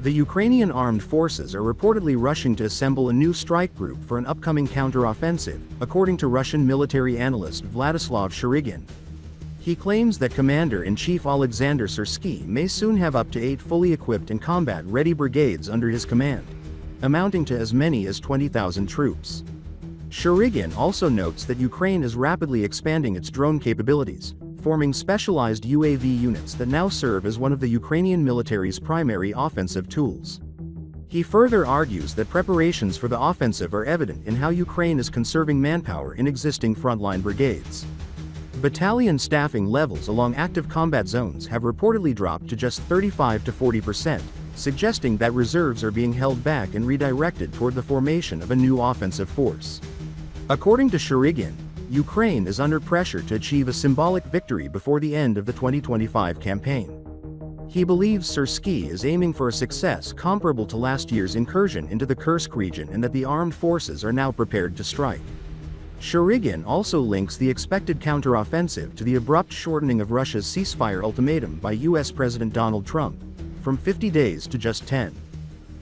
The Ukrainian Armed Forces are reportedly rushing to assemble a new strike group for an upcoming counteroffensive, according to Russian military analyst Vladislav Shurygin. He claims that Commander-in-Chief Oleksandr Syrsky may soon have up to 8 fully equipped and combat-ready brigades under his command, amounting to as many as 20,000 troops. Shurygin also notes that Ukraine is rapidly expanding its drone capabilities, forming specialized UAV units that now serve as one of the Ukrainian military's primary offensive tools. He further argues that preparations for the offensive are evident in how Ukraine is conserving manpower in existing frontline brigades. Battalion staffing levels along active combat zones have reportedly dropped to just 35 to 40%, suggesting that reserves are being held back and redirected toward the formation of a new offensive force. According to Shurygin, Ukraine is under pressure to achieve a symbolic victory before the end of the 2025 campaign. He believes Syrsky is aiming for a success comparable to last year's incursion into the Kursk region and that the armed forces are now prepared to strike. Shurygin also links the expected counteroffensive to the abrupt shortening of Russia's ceasefire ultimatum by US President Donald Trump, from 50 days to just 10.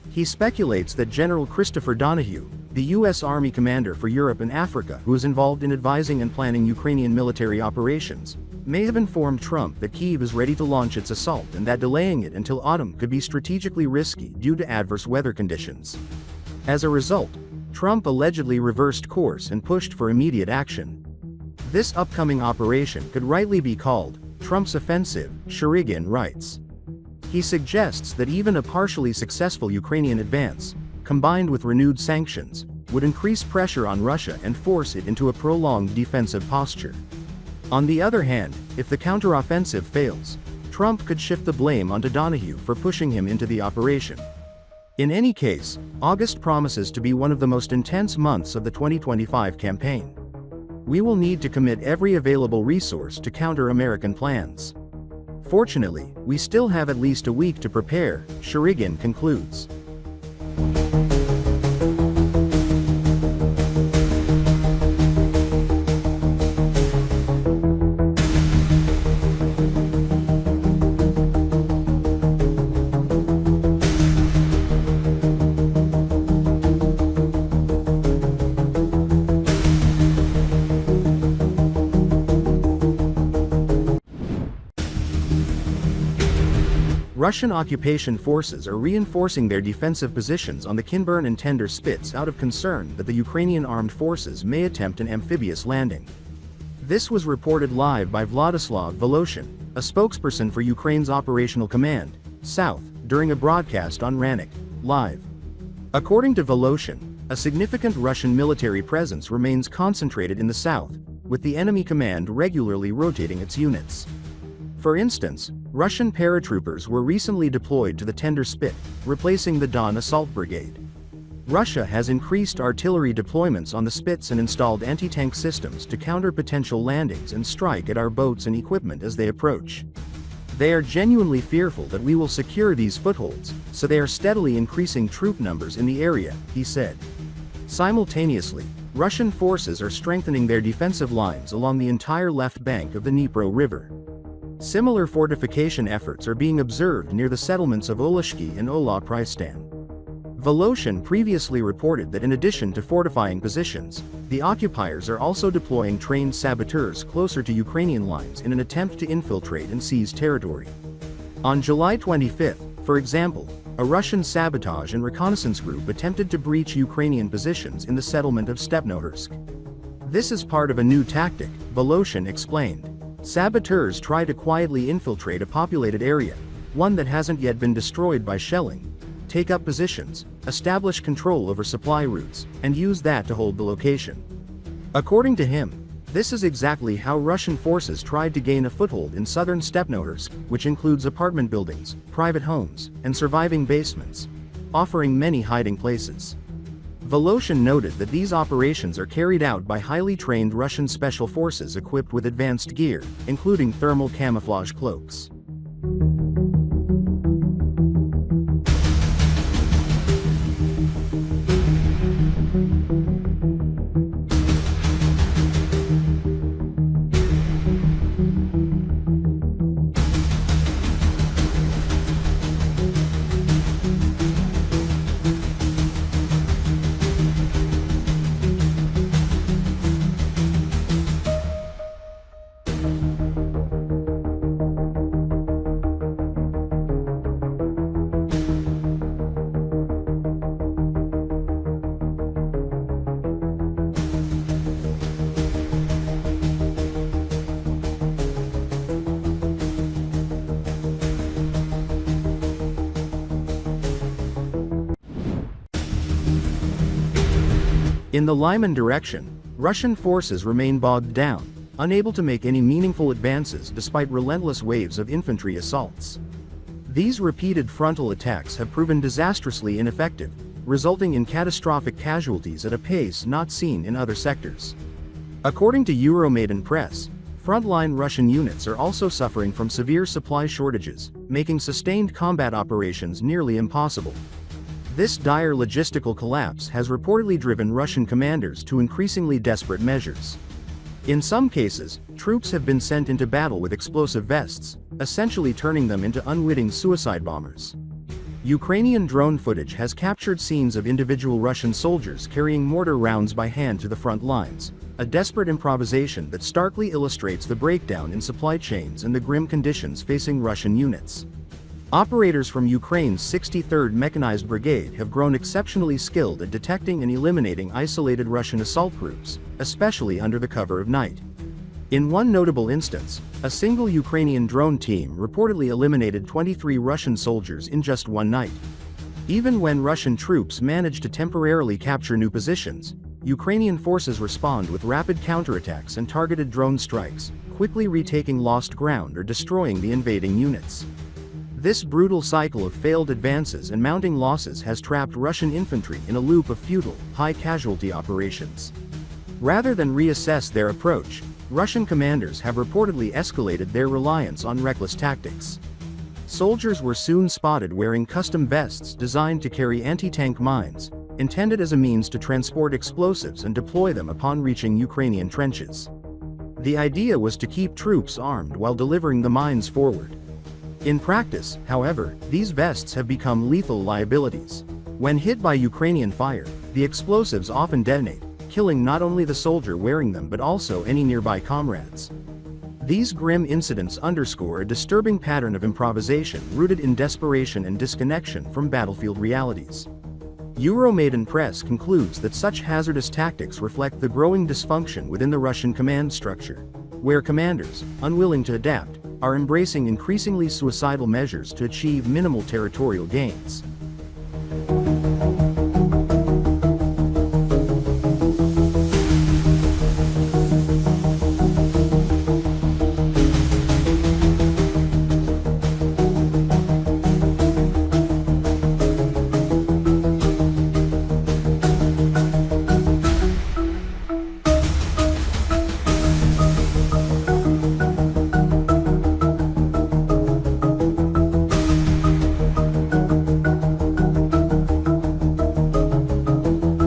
He speculates that General Christopher Donahue, the U.S. Army commander for Europe and Africa who is involved in advising and planning Ukrainian military operations, may have informed Trump that Kyiv is ready to launch its assault and that delaying it until autumn could be strategically risky due to adverse weather conditions. As a result, Trump allegedly reversed course and pushed for immediate action. This upcoming operation could rightly be called Trump's offensive, Shurygin writes. He suggests that even a partially successful Ukrainian advance, combined with renewed sanctions, would increase pressure on Russia and force it into a prolonged defensive posture. On the other hand, if the counteroffensive fails, Trump could shift the blame onto Donahue for pushing him into the operation. In any case, August promises to be one of the most intense months of the 2025 campaign. We will need to commit every available resource to counter American plans. Fortunately, we still have at least a week to prepare, Shurygin concludes. Russian occupation forces are reinforcing their defensive positions on the Kinburn and Tender Spits out of concern that the Ukrainian Armed Forces may attempt an amphibious landing. This was reported live by Vladislav Voloshin, a spokesperson for Ukraine's Operational Command, South, during a broadcast on Ranik, Live. According to Voloshin, a significant Russian military presence remains concentrated in the south, with the enemy command regularly rotating its units. For instance, Russian paratroopers were recently deployed to the Tender Spit, replacing the Don Assault Brigade. Russia has increased artillery deployments on the Spits and installed anti-tank systems to counter potential landings and strike at our boats and equipment as they approach. They are genuinely fearful that we will secure these footholds, so they are steadily increasing troop numbers in the area, he said. Simultaneously, Russian forces are strengthening their defensive lines along the entire left bank of the Dnipro River. Similar fortification efforts are being observed near the settlements of Oleshki and Ola Pristan. Voloshin previously reported that in addition to fortifying positions, the occupiers are also deploying trained saboteurs closer to Ukrainian lines in an attempt to infiltrate and seize territory. On July 25, for example, a Russian sabotage and reconnaissance group attempted to breach Ukrainian positions in the settlement of Stepnohorsk. This is part of a new tactic, Voloshin explained. Saboteurs try to quietly infiltrate a populated area, one that hasn't yet been destroyed by shelling, take up positions, establish control over supply routes, and use that to hold the location. According to him, this is exactly how Russian forces tried to gain a foothold in southern Stepnohorsk, which includes apartment buildings, private homes, and surviving basements, offering many hiding places. Voloshin noted that these operations are carried out by highly trained Russian special forces equipped with advanced gear, including thermal camouflage cloaks. In the Lyman direction, Russian forces remain bogged down, unable to make any meaningful advances despite relentless waves of infantry assaults. These repeated frontal attacks have proven disastrously ineffective, resulting in catastrophic casualties at a pace not seen in other sectors. According to Euromaidan Press, frontline Russian units are also suffering from severe supply shortages, making sustained combat operations nearly impossible. This dire logistical collapse has reportedly driven Russian commanders to increasingly desperate measures. In some cases, troops have been sent into battle with explosive vests, essentially turning them into unwitting suicide bombers. Ukrainian drone footage has captured scenes of individual Russian soldiers carrying mortar rounds by hand to the front lines, a desperate improvisation that starkly illustrates the breakdown in supply chains and the grim conditions facing Russian units. Operators from Ukraine's 63rd Mechanized Brigade have grown exceptionally skilled at detecting and eliminating isolated Russian assault groups, especially under the cover of night. In one notable instance, a single Ukrainian drone team reportedly eliminated 23 Russian soldiers in just one night. Even when Russian troops manage to temporarily capture new positions, Ukrainian forces respond with rapid counterattacks and targeted drone strikes, quickly retaking lost ground or destroying the invading units. This brutal cycle of failed advances and mounting losses has trapped Russian infantry in a loop of futile, high-casualty operations. Rather than reassess their approach, Russian commanders have reportedly escalated their reliance on reckless tactics. Soldiers were soon spotted wearing custom vests designed to carry anti-tank mines, intended as a means to transport explosives and deploy them upon reaching Ukrainian trenches. The idea was to keep troops armed while delivering the mines forward. In practice, however, these vests have become lethal liabilities. When hit by Ukrainian fire, the explosives often detonate, killing not only the soldier wearing them but also any nearby comrades. These grim incidents underscore a disturbing pattern of improvisation rooted in desperation and disconnection from battlefield realities. Euromaidan Press concludes that such hazardous tactics reflect the growing dysfunction within the Russian command structure, where commanders, unwilling to adapt, are embracing increasingly suicidal measures to achieve minimal territorial gains.